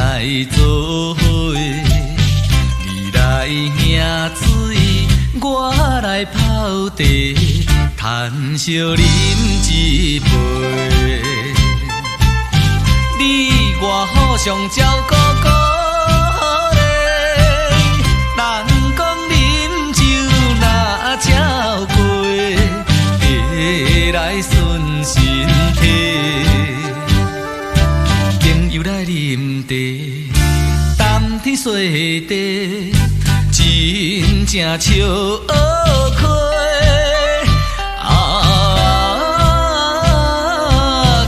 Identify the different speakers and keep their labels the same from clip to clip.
Speaker 1: 来做伙，你来迎水，我来泡茶，谈笑饮一杯。你我互相照顾鼓励，人讲饮酒若照过，会来顺身体。朋友来啉茶，谈天说地，真正笑蚵亏。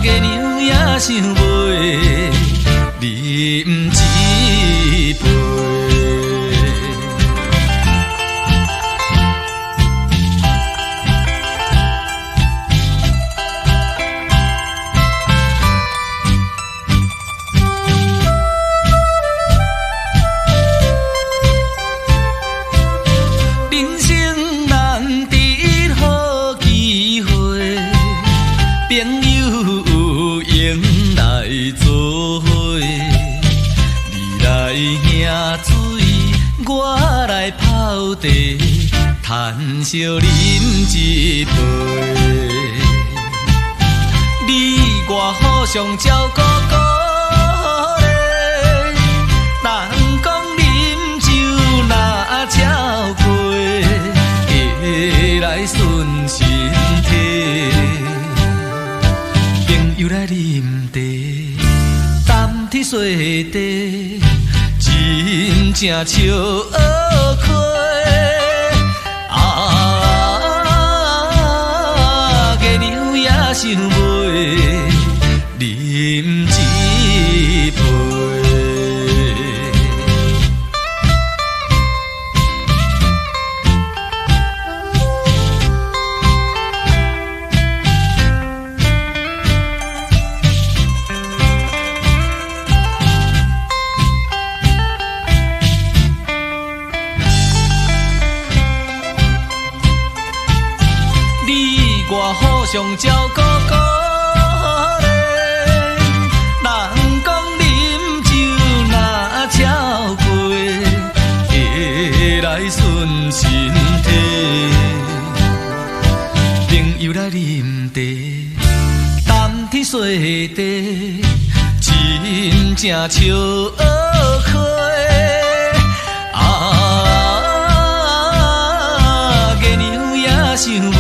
Speaker 1: 月娘也想袂啉一杯。人生难得好机会，朋友有缘来做伙，你来迎水，我来泡茶，谈笑饮一杯。你我互相照顾鼓励，人讲饮酒若照过，会来顺身体。朋友来啉茶，谈天说地，真正笑蚵亏。月娘也想袂啉一杯。我互相照顾鼓励，人讲饮酒若照过，会来顺身体。朋友来啉茶，谈天说地，真正笑蚵亏。月娘也想袂